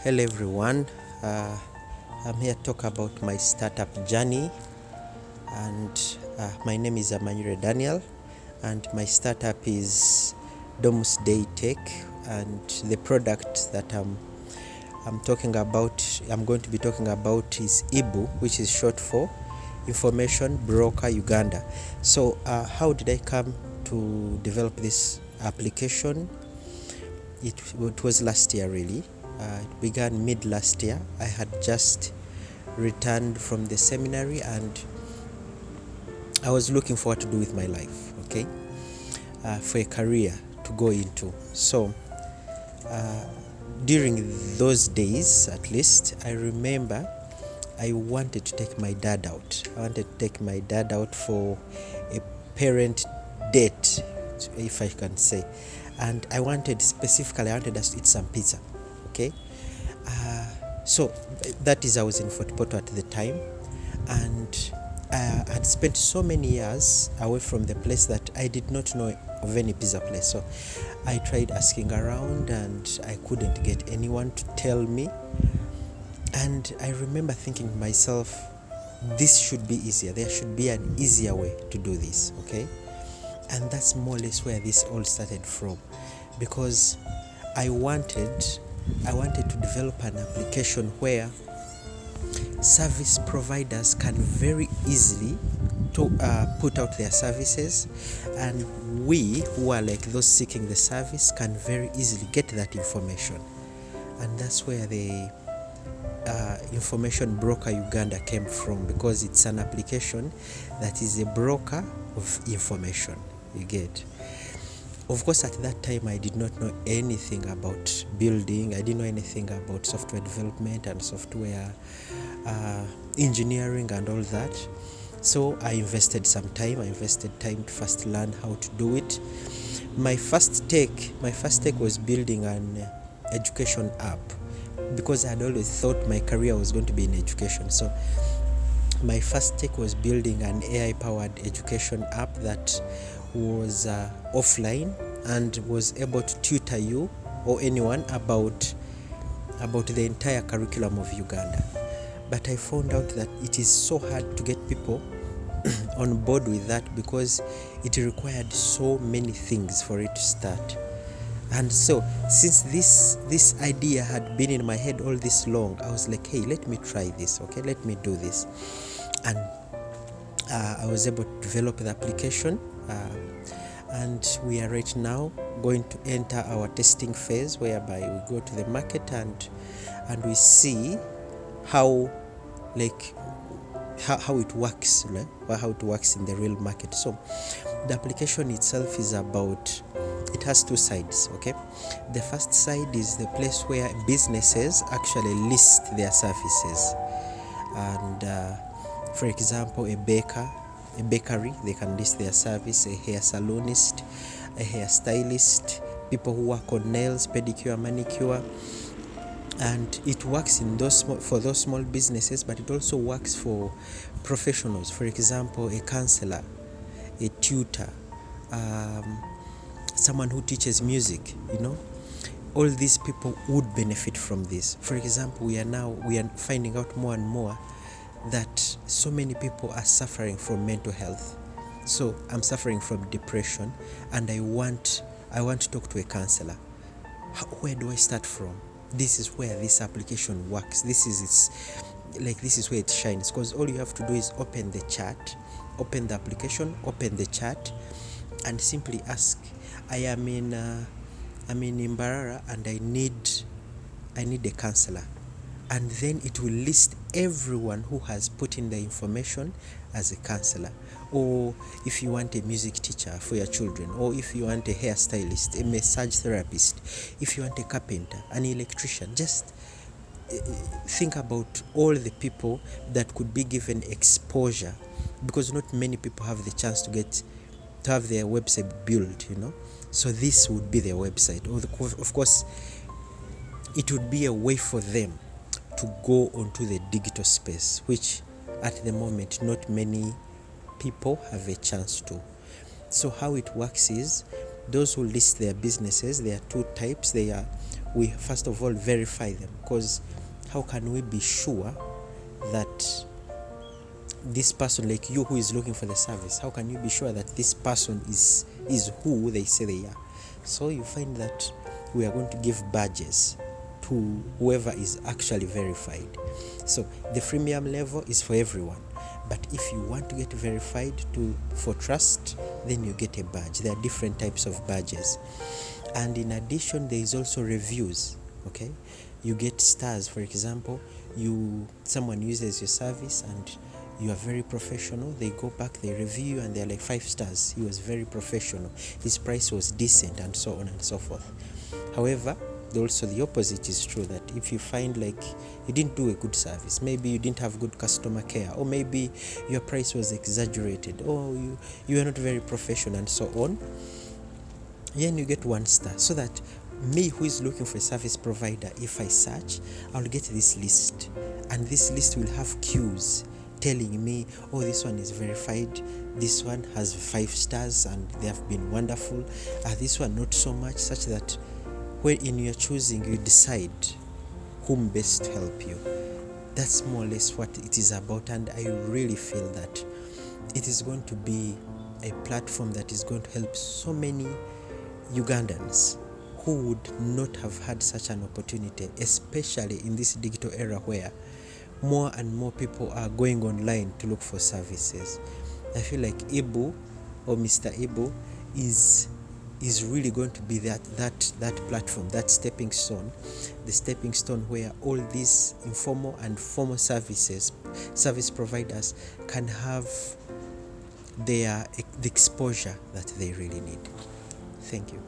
Hello everyone, I'm here to talk about my startup journey, and my name is Amanyure Daniel, and my startup is Domus Day Tech, and the product that I'm going to be talking about is IBU, which is short for Information Broker Uganda. So how did I come to develop this application? It was last year really. It began mid last year. I had just returned from the seminary and I was looking for what to do with my life, okay, for a career to go into. So during those days, at least, I remember I wanted to take my dad out. I wanted to take my dad out for a parent date, if I can say. And I wanted us to eat some pizza, okay? So that is, I was in Fort Porto at the time, and I had spent so many years away from the place that I did not know of any pizza place. So I tried asking around and I couldn't get anyone to tell me. And I remember thinking to myself, this should be easier. There should be an easier way to do this, okay? And that's more or less where this all started from, because I wanted to develop an application where service providers can very easily put out their services, and we who are like those seeking the service can very easily get that information. And that's where the Information Broker Uganda came from, because it's an application that is a broker of information. You get. Of course, at that time I did not know anything about building. I didn't know anything about software development and software engineering and all that. So I invested time to first learn how to do it. My first take was building an education app, because I had always thought my career was going to be in education. So my first take was building an AI-powered education app that was offline and was able to tutor you or anyone about the entire curriculum of Uganda. But I found out that it is so hard to get people on board with that, because it required so many things for it to start. And so since this idea had been in my head all this long, I was like, hey, let me try this, okay, let me do this. And I was able to develop the application, and we are right now going to enter our testing phase, whereby we go to the market and we see how it works, or how it works in the real market. So the application itself it has two sides, okay? The first side is the place where businesses actually list their services, and for example, a bakery, they can list their service, a hair salonist, a hairstylist, people who work on nails, pedicure, manicure. And it works for those small businesses, but it also works for professionals. For example, a counselor, a tutor, someone who teaches music, all these people would benefit from this. For example, we are finding out more and more that so many people are suffering from mental health. So I'm suffering from depression, and I want to talk to a counselor. Where do I start from? This is where this application works. This is where it shines, because all you have to do is open the application, open the chat, and simply ask, I am in Mbarara and I need a counselor. And then it will list everyone who has put in the information as a counselor. Or if you want a music teacher for your children, or if you want a hairstylist, a massage therapist, if you want a carpenter, an electrician, just think about all the people that could be given exposure, because not many people have the chance to have their website built, So this would be their website. Or of course, it would be a way for them to go onto the digital space, which at the moment not many people have a chance to. So how it works is, those who list their businesses, there are two types. They are we first of all verify them, because how can we be sure that this person, like you who is looking for the service, how can you be sure that this person is who they say they are? So you find that we are going to give badges to whoever is actually verified. So the freemium level is for everyone, but if you want to get verified for trust, then you get a badge. There are different types of badges, and in addition there is also reviews. Okay, you get stars. For example, someone uses your service and you are very professional, they go back, they review you, and they're like 5 stars. He was very professional, his price was decent, and so on and so forth. However, also the opposite is true, that if you find like you didn't do a good service, maybe you didn't have good customer care, or maybe your price was exaggerated, or you are not very professional, and so on, then you get 1 star. So that me, who is looking for a service provider, if I search, I'll get this list, and this list will have cues telling me, oh, this one is verified, this one has 5 stars and they have been wonderful, this one not so much, such that when in your choosing, you decide whom best to help you. That's more or less what it is about, and I really feel that it is going to be a platform that is going to help so many Ugandans who would not have had such an opportunity, especially in this digital era where more and more people are going online to look for services. I feel like IBU, or Mr. IBU, is really going to be that platform, that stepping stone, the stepping stone where all these informal and formal service providers can have the exposure that they really need. Thank you.